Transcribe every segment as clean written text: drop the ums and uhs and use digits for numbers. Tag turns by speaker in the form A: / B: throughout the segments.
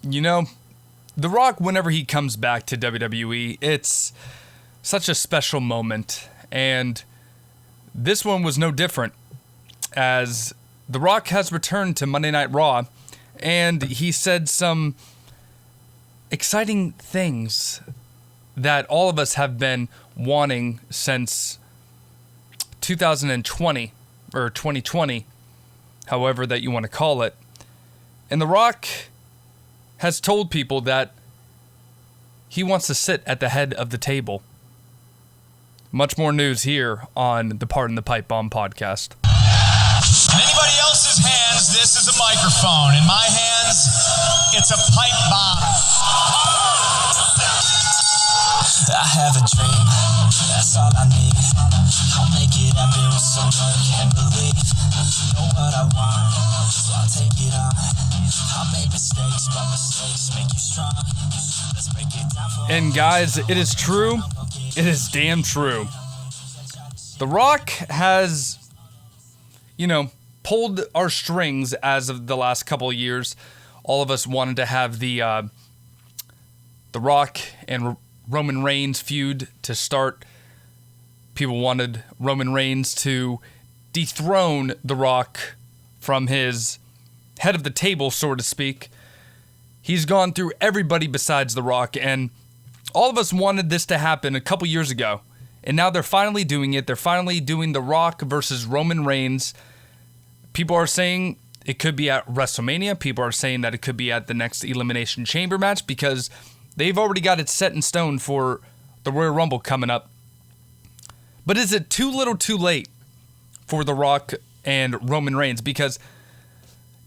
A: You know, The Rock, whenever he comes back to WWE, it's such a special moment. And this one was no different, as The Rock has returned to Monday Night Raw, and he said some exciting things that all of us have been wanting since 2020, or 2020, however that you want to call it. And The Rock has told people that he wants to sit at the head of the table. Much more news here on the Pardon the Pipe Bomb podcast.
B: In anybody else's hands, this is a microphone. In my hands, it's a pipe bomb. I have a dream, that's all I need. I'll make it happen with some work and believe. Know what I want, so I'll take it on. I'll make mistakes, but mistakes make you strong. Let's break it down for
A: And guys, it is true. It is damn true. The Rock has, pulled our strings as of the last couple of years. All of us wanted to have the Rock and Roman Reigns feud to start. People wanted Roman Reigns to dethrone The Rock from his head of the table, so to speak. He's gone through everybody besides The Rock, and all of us wanted this to happen a couple years ago. And now they're finally doing it. They're finally doing The Rock versus Roman Reigns. People are saying it could be at WrestleMania. People are saying that it could be at the next Elimination Chamber match, because they've already got it set in stone for the Royal Rumble coming up. But is it too little too late for The Rock and Roman Reigns? Because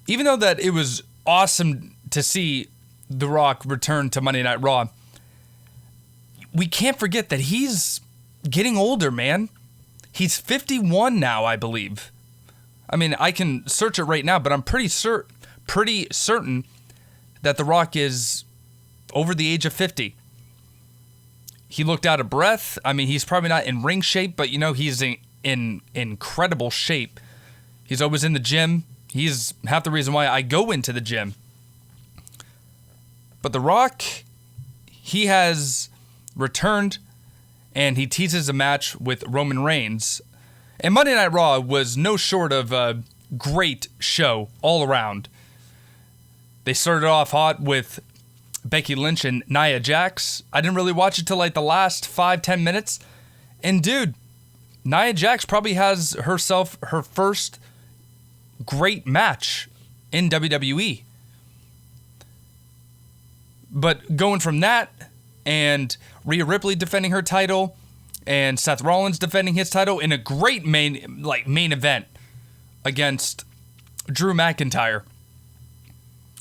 A: even though that it was awesome to see The Rock return to Monday Night Raw, we can't forget that he's getting older, man. He's 51 now, I believe. I mean, I can search it right now, but I'm pretty certain that The Rock is over the age of 50. He looked out of breath. I mean, he's probably not in ring shape, but he's in incredible shape. He's always in the gym. He's half the reason why I go into the gym. But The Rock, he has returned, and he teases a match with Roman Reigns. And Monday Night Raw was no short of a great show all around. They started off hot with Becky Lynch and Nia Jax. I didn't really watch it till like the last 5-10 minutes. And dude, Nia Jax probably has herself her first great match in WWE. But going from that, and Rhea Ripley defending her title, and Seth Rollins defending his title in a great main event against Drew McIntyre.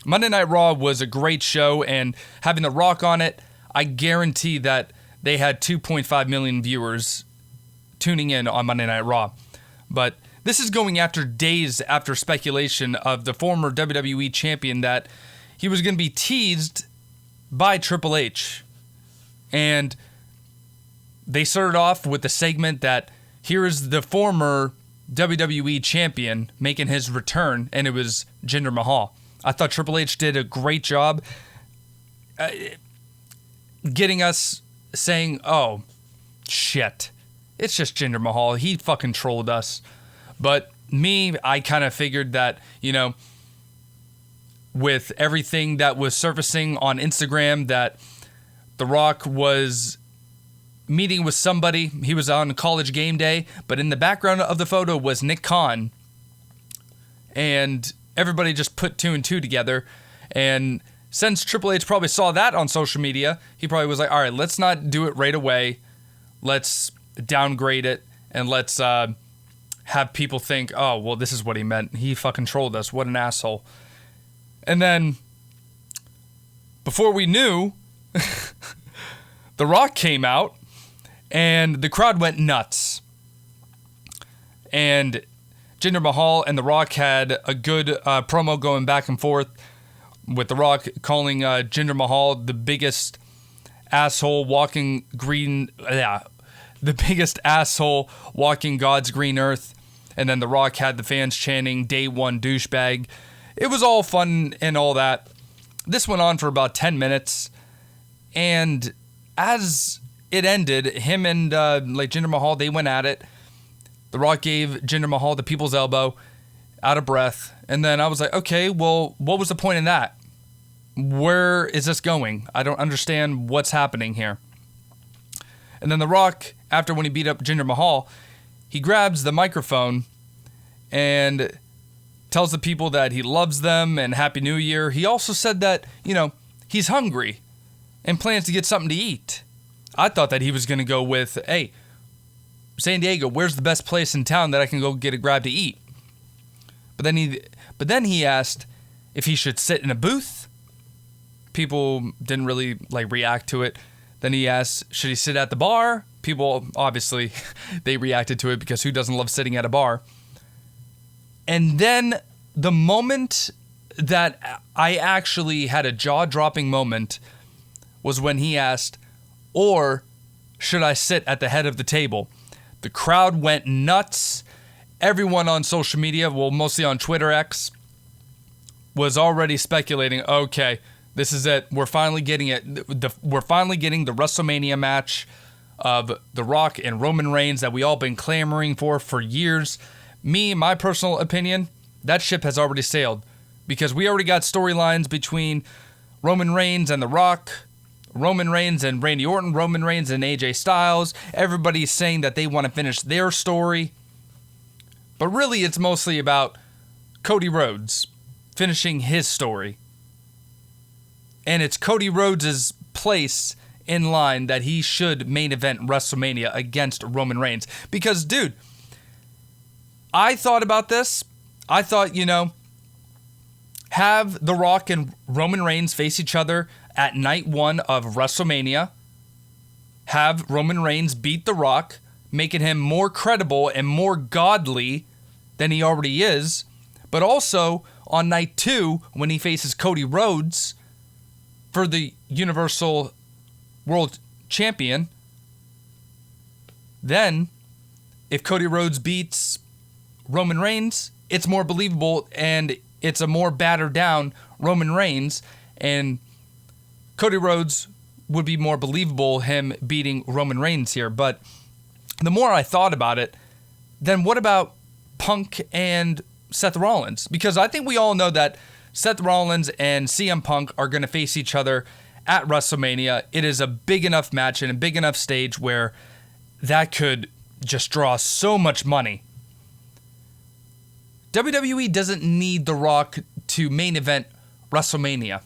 A: Monday Night Raw was a great show, and having The Rock on it, I guarantee that they had 2.5 million viewers tuning in on Monday Night Raw. But this is going after days after speculation of the former WWE champion that he was going to be teased by Triple H. And they started off with the segment that here is the former WWE champion making his return, and it was Jinder Mahal. I thought Triple H did a great job getting us saying, oh, shit, it's just Jinder Mahal. He fucking trolled us. But me, I kind of figured that, with everything that was surfacing on Instagram, that The Rock was meeting with somebody. He was on College Game Day, but in the background of the photo was Nick Khan. And everybody just put two and two together. And since Triple H probably saw that on social media, he probably was like, all right, let's not do it right away. Let's downgrade it, and let's have people think, oh, well, this is what he meant. He fucking trolled us. What an asshole. And then, before we knew, The Rock came out, and the crowd went nuts. And Jinder Mahal and The Rock had a good promo going back and forth, with The Rock calling Jinder Mahal the biggest asshole walking the biggest asshole walking God's green earth. And then The Rock had the fans chanting, day one douchebag. It was all fun and all that. This went on for about 10 minutes, and as it ended, him and like Jinder Mahal, they went at it. The Rock gave Jinder Mahal the people's elbow, out of breath, and then I was like, okay, well, what was the point in that? Where is this going? I don't understand what's happening here. And then The Rock, after when he beat up Jinder Mahal, he grabs the microphone and tells the people that he loves them and Happy New Year. He also said that, he's hungry and plans to get something to eat. I thought that he was going to go with, hey, San Diego, where's the best place in town that I can go get a grab to eat? But then he asked if he should sit in a booth. People didn't really react to it. Then he asked, should he sit at the bar? People, obviously, they reacted to it because who doesn't love sitting at a bar? And then the moment that I actually had a jaw-dropping moment was when he asked, or should I sit at the head of the table? The crowd went nuts. Everyone on social media, well, mostly on Twitter X, was already speculating, okay, this is it. We're finally getting it. We're finally getting the WrestleMania match of The Rock and Roman Reigns that we all been clamoring for years. Me, my personal opinion, that ship has already sailed because we already got storylines between Roman Reigns and The Rock, Roman Reigns and Randy Orton, Roman Reigns and AJ Styles. Everybody's saying that they want to finish their story. But really, it's mostly about Cody Rhodes finishing his story. And it's Cody Rhodes' place in line that he should main event WrestleMania against Roman Reigns. Because, dude, I thought about this. I thought, have The Rock and Roman Reigns face each other at night one of WrestleMania. Have Roman Reigns beat The Rock, making him more credible and more godly than he already is. But also, on night two, when he faces Cody Rhodes for the Universal World Champion, then, if Cody Rhodes beats Roman Reigns, it's more believable and it's a more battered down Roman Reigns, and Cody Rhodes would be more believable him beating Roman Reigns here. But the more I thought about it, then what about Punk and Seth Rollins? Because I think we all know that Seth Rollins and CM Punk are going to face each other at WrestleMania. It is a big enough match and a big enough stage where that could just draw so much money. WWE doesn't need The Rock to main event WrestleMania.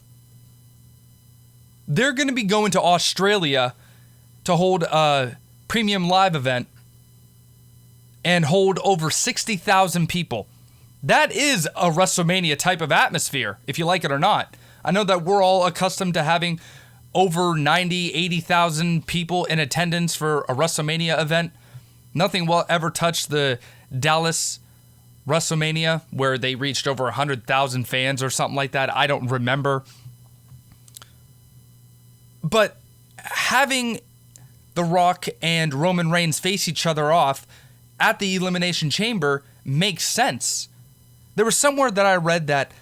A: They're going to be going to Australia to hold a premium live event and hold over 60,000 people. That is a WrestleMania type of atmosphere, if you like it or not. I know that we're all accustomed to having over 90, 80,000 people in attendance for a WrestleMania event. Nothing will ever touch the Dallas WrestleMania, where they reached over 100,000 fans or something like that. I don't remember. But having The Rock and Roman Reigns face each other off at the Elimination Chamber makes sense. There was somewhere that I read that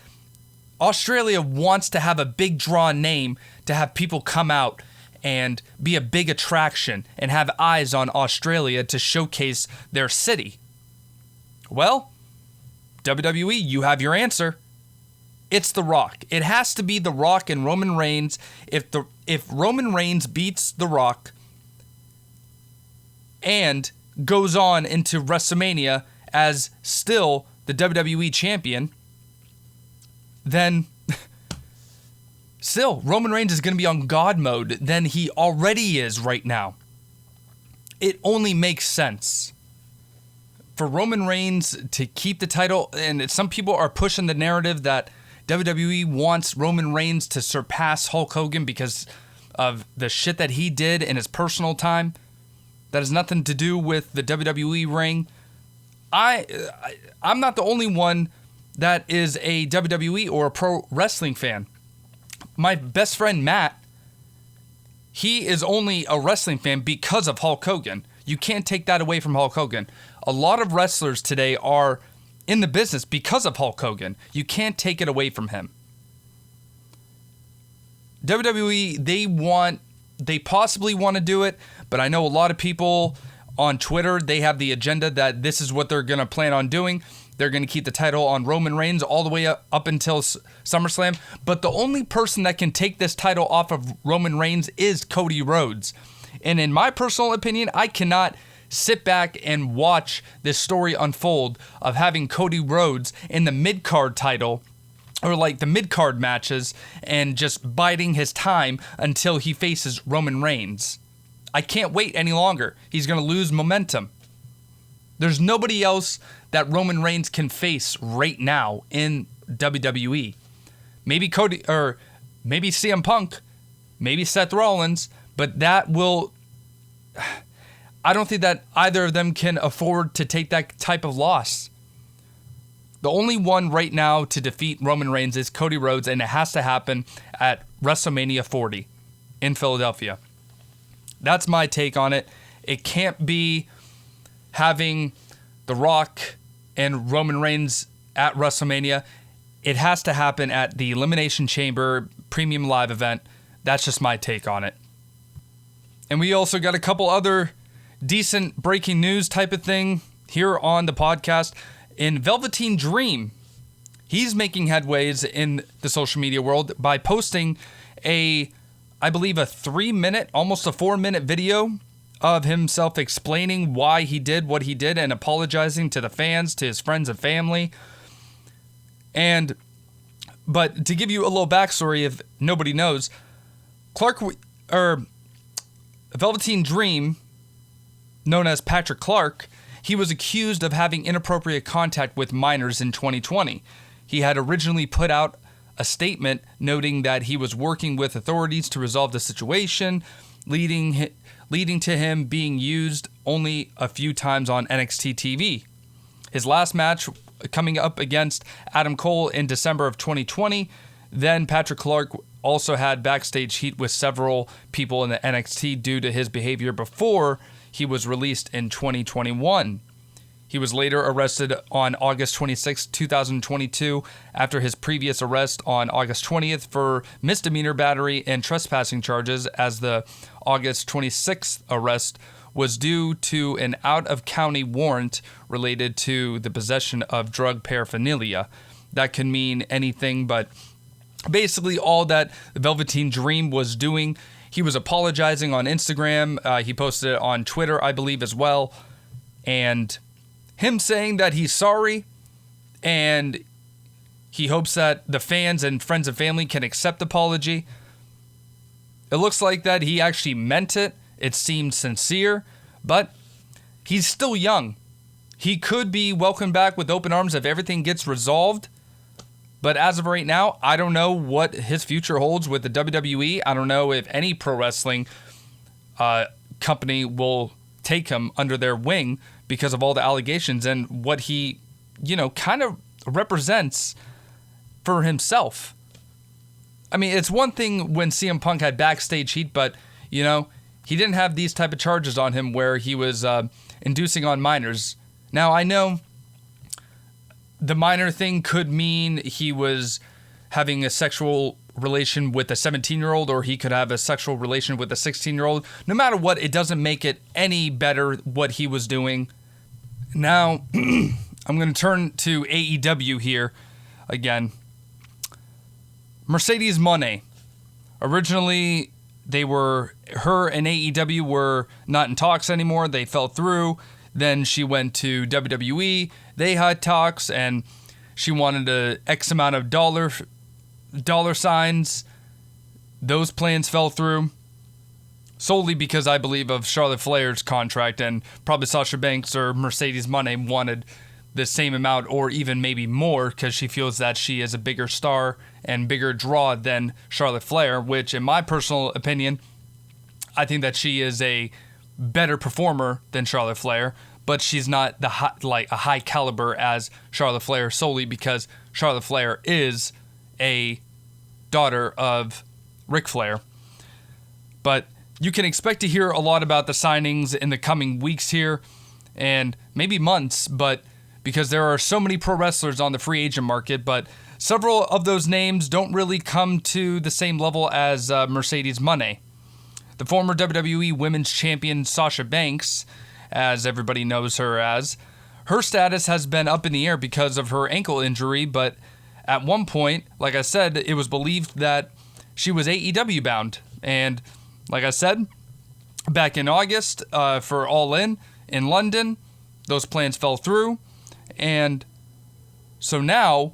A: Australia wants to have a big draw name to have people come out and be a big attraction and have eyes on Australia to showcase their city. Well, WWE, you have your answer. It's The Rock. It has to be The Rock and Roman Reigns. If Roman Reigns beats The Rock and goes on into WrestleMania as still the WWE champion, then still Roman Reigns is going to be on God mode than he already is right now. It only makes sense for Roman Reigns to keep the title, and some people are pushing the narrative that WWE wants Roman Reigns to surpass Hulk Hogan because of the shit that he did in his personal time. That has nothing to do with the WWE ring. I'm not the only one that is a WWE or a pro wrestling fan. My best friend Matt, he is only a wrestling fan because of Hulk Hogan. You can't take that away from Hulk Hogan. A lot of wrestlers today are in the business because of Hulk Hogan. You can't take it away from him. WWE, they possibly want to do it, but I know a lot of people on Twitter, they have the agenda that this is what they're going to plan on doing. They're going to keep the title on Roman Reigns all the way up until SummerSlam. But the only person that can take this title off of Roman Reigns is Cody Rhodes. And in my personal opinion, I cannot sit back and watch this story unfold of having Cody Rhodes in the mid-card title, or like the mid-card matches, and just biding his time until he faces Roman Reigns. I can't wait any longer. He's going to lose momentum. There's nobody else that Roman Reigns can face right now in WWE. Maybe Cody, or maybe CM Punk, maybe Seth Rollins, but that will... I don't think that either of them can afford to take that type of loss. The only one right now to defeat Roman Reigns is Cody Rhodes, and it has to happen at WrestleMania 40 in Philadelphia. That's my take on it. It can't be having The Rock and Roman Reigns at WrestleMania. It has to happen at the Elimination Chamber Premium Live event. That's just my take on it. And we also got a couple other decent breaking news type of thing here on the podcast. In Velveteen Dream, he's making headways in the social media world by posting I believe a 3-minute, almost a 4-minute video of himself explaining why he did what he did and apologizing to the fans, to his friends and family. But to give you a little backstory, if nobody knows, Velveteen Dream, known as Patrick Clark, he was accused of having inappropriate contact with minors in 2020. He had originally put out a statement noting that he was working with authorities to resolve the situation, leading to him being used only a few times on NXT TV. His last match coming up against Adam Cole in December of 2020. Then Patrick Clark also had backstage heat with several people in the NXT due to his behavior before he was released in 2021. He was later arrested on August 26, 2022, after his previous arrest on August 20th for misdemeanor battery and trespassing charges, as the August 26th arrest was due to an out-of-county warrant related to the possession of drug paraphernalia. That can mean anything, but basically all that the Velveteen Dream was doing, he was apologizing on Instagram. He posted it on Twitter, I believe, as well. And him saying that he's sorry and he hopes that the fans and friends and family can accept the apology. It looks like that he actually meant it. It seemed sincere, but he's still young. He could be welcomed back with open arms if everything gets resolved. But as of right now, I don't know what his future holds with the WWE. I don't know if any pro wrestling company will take him under their wing because of all the allegations and what he, kind of represents for himself. I mean, it's one thing when CM Punk had backstage heat, but, he didn't have these type of charges on him where he was inducing on minors. Now, I know the minor thing could mean he was having a sexual relation with a 17-year-old, or he could have a sexual relation with a 16-year-old. No matter what, it doesn't make it any better what he was doing. Now, I'm going to turn to AEW here again. Mercedes Mone. Originally, her and AEW were not in talks anymore. They fell through. Then she went to WWE. They had talks, and she wanted a X amount of dollar signs. Those plans fell through solely because I believe of Charlotte Flair's contract, and probably Sasha Banks or Mercedes Mone wanted the same amount or even maybe more because she feels that she is a bigger star and bigger draw than Charlotte Flair, which in my personal opinion, I think that she is a better performer than Charlotte Flair, but she's not a high caliber as Charlotte Flair solely because Charlotte Flair is a daughter of Ric Flair. But you can expect to hear a lot about the signings in the coming weeks here and maybe months, but because there are so many pro wrestlers on the free agent market, but several of those names don't really come to the same level as Mercedes Mone. The former WWE Women's Champion Sasha Banks, as everybody knows her as, her status has been up in the air because of her ankle injury, but at one point, like I said, it was believed that she was AEW bound. And like I said, back in August for All In London, those plans fell through. And so now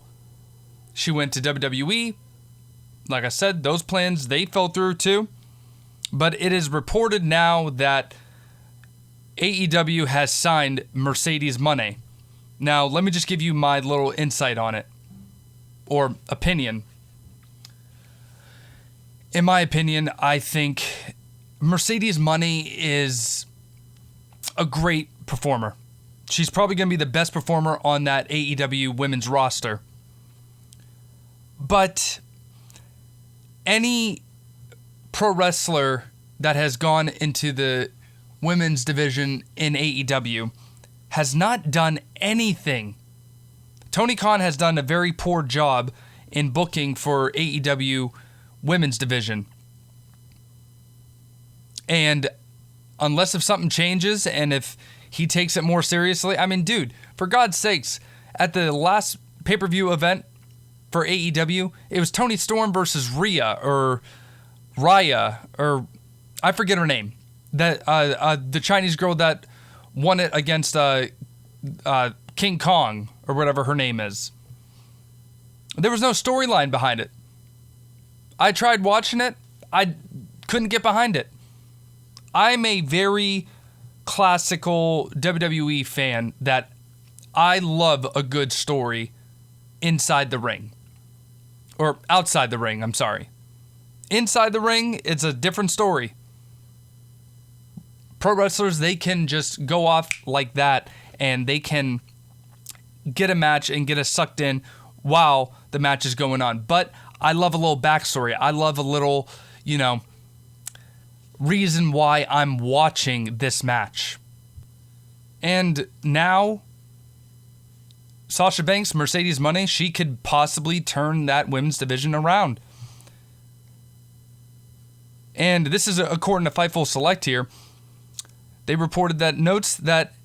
A: she went to WWE. Like I said, those plans, they fell through too. But it is reported now that AEW has signed Mercedes Mone. Now, let me just give you my little insight on it, or opinion. In my opinion, I think Mercedes Mone is a great performer. She's probably going to be the best performer on that AEW women's roster. But any pro wrestler that has gone into the women's division in AEW has not done anything. Tony Khan has done a very poor job in booking for AEW women's division. And unless if something changes and if he takes it more seriously, I mean, dude, for God's sakes, at the last pay-per-view event for AEW, it was Toni Storm versus Rhea, or I forget her name. That the Chinese girl that won it against King Kong, or whatever her name is. There was no storyline behind it. I tried watching it. I couldn't get behind it. I'm a very classical WWE fan that I love a good story inside the ring. Or outside the ring, I'm sorry. Inside the ring, it's a different story. Pro wrestlers, they can just go off like that and they can get a match and get us sucked in while the match is going on. But I love a little backstory. I love a little, reason why I'm watching this match. And now, Sasha Banks, Mercedes Mone, she could possibly turn that women's division around. And this is according to Fightful Select here. They reported that notes that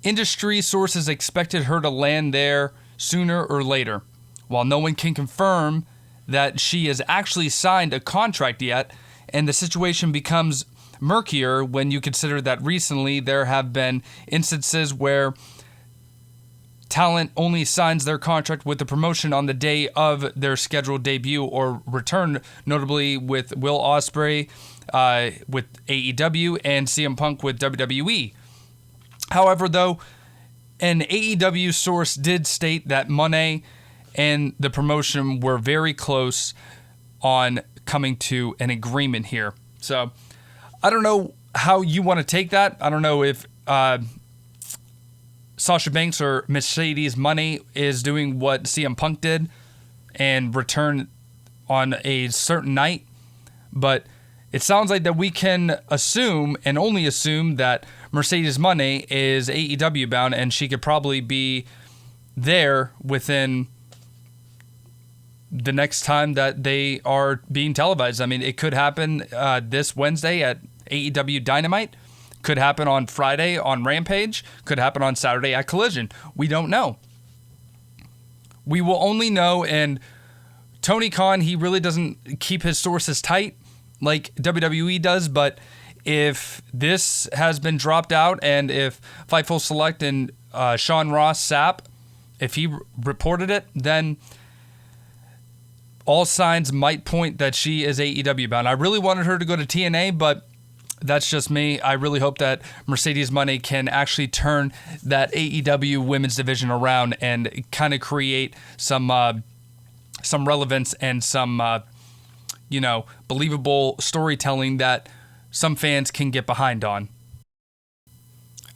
A: industry sources expected her to land there sooner or later, while no one can confirm that she has actually signed a contract yet, and the situation becomes murkier when you consider that recently there have been instances where talent only signs their contract with the promotion on the day of their scheduled debut or return, notably with Will Ospreay with AEW and CM Punk with WWE. However, though, an AEW source did state that Mone and the promotion were very close on coming to an agreement here. So, I don't know how you want to take that. I don't know if Sasha Banks or Mercedes Mone is doing what CM Punk did and return on a certain night. But it sounds like that we can assume, and only assume, that Mercedes Mone is AEW bound and she could probably be there within the next time that they are being televised. I mean, it could happen this Wednesday at AEW Dynamite. Could happen on Friday on Rampage. Could happen on Saturday at Collision. We don't know. We will only know, and Tony Khan, he really doesn't keep his sources tight like WWE does, but if this has been dropped out and if Fightful Select and Sean Ross Sapp, if he reported it, then all signs might point that she is AEW bound. I really wanted her to go to TNA, but that's just me. I really hope that Mercedes Mone can actually turn that AEW women's division around and kind of create some relevance and some, believable storytelling that some fans can get behind on.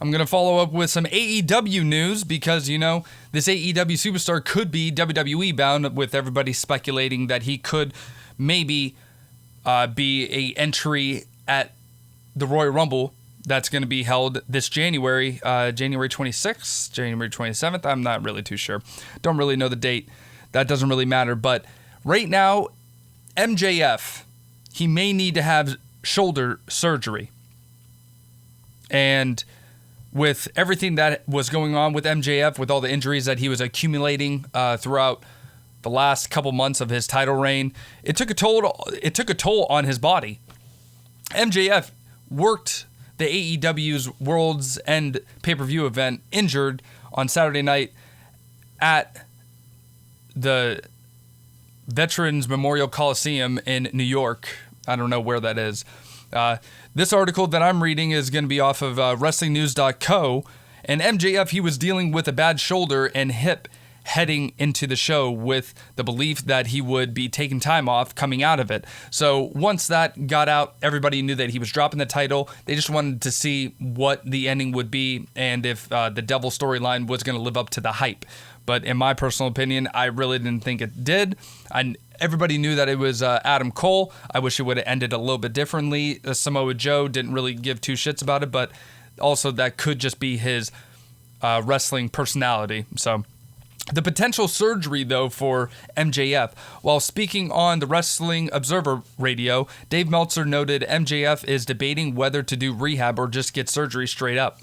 A: I'm going to follow up with some AEW news because, this AEW superstar could be WWE bound, with everybody speculating that he could maybe be a entry at the Royal Rumble that's going to be held this January, January 26th, January 27th. I'm not really too sure. Don't really know the date. That doesn't really matter. But right now, MJF, he may need to have shoulder surgery. And with everything that was going on with MJF, with all the injuries that he was accumulating throughout the last couple months of his title reign, it took a toll on his body. MJF worked the AEW's World's End pay-per-view event injured on Saturday night at the Veterans Memorial Coliseum in New York. I don't know where that is. This article that I'm reading is going to be off of WrestlingNews.co, and MJF, he was dealing with a bad shoulder and hip heading into the show with the belief that he would be taking time off coming out of it. So once that got out, everybody knew that he was dropping the title. They just wanted to see what the ending would be and if the Devil storyline was going to live up to the hype. But in my personal opinion, I really didn't think it did. Everybody knew that it was Adam Cole. I wish it would have ended a little bit differently. Samoa Joe didn't really give two shits about it, but also that could just be his wrestling personality. So the potential surgery, though, for MJF. While speaking on the Wrestling Observer Radio, Dave Meltzer noted MJF is debating whether to do rehab or just get surgery straight up.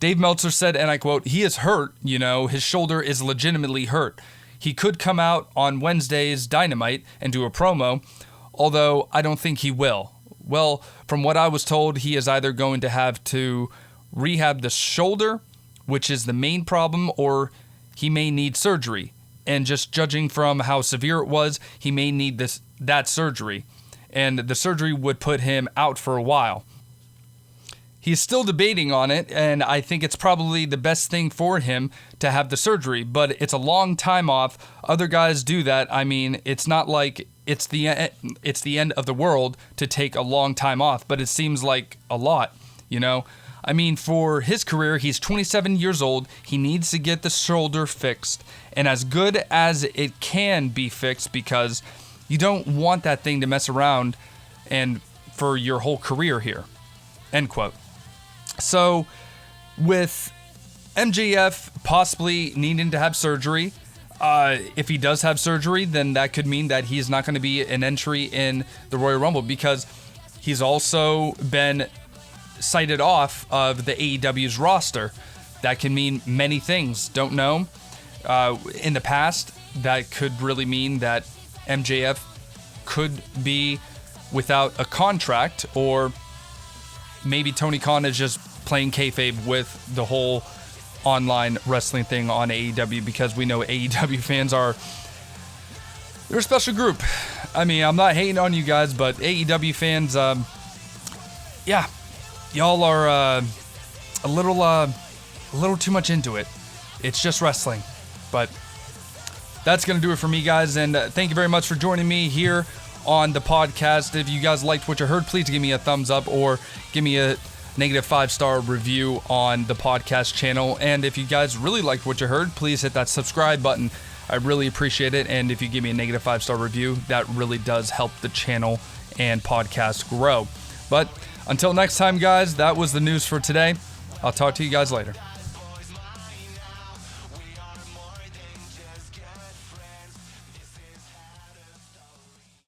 A: Dave Meltzer said, and I quote, "He is hurt, his shoulder is legitimately hurt. He could come out on Wednesday's Dynamite and do a promo, although I don't think he will. Well, from what I was told, he is either going to have to rehab the shoulder, which is the main problem, or he may need surgery. And just judging from how severe it was, he may need that surgery. And the surgery would put him out for a while. He's still debating on it, and I think it's probably the best thing for him to have the surgery, but it's a long time off. Other guys do that. I mean, it's not like it's the end of the world to take a long time off, but it seems like a lot, I mean, for his career, he's 27 years old. He needs to get the shoulder fixed, and as good as it can be fixed, because you don't want that thing to mess around and for your whole career here." End quote. So, with MJF possibly needing to have surgery, if he does have surgery, then that could mean that he's not going to be an entry in the Royal Rumble, because he's also been cited off of the AEW's roster. That can mean many things. Don't know. In the past, that could really mean that MJF could be without a contract, or maybe Tony Khan is just playing kayfabe with the whole online wrestling thing on AEW, because we know AEW fans they're a special group. I mean, I'm not hating on you guys, but AEW fans, y'all are a little too much into it. It's just wrestling. But that's going to do it for me, guys, and thank you very much for joining me here on the podcast. If you guys liked what you heard, please give me a thumbs up or give me a negative 5-star review on the podcast channel. And if you guys really liked what you heard, please hit that subscribe button. I really appreciate it. And if you give me a negative 5-star review, that really does help the channel and podcast grow. But until next time, guys, that was the news for today. I'll talk to you guys later.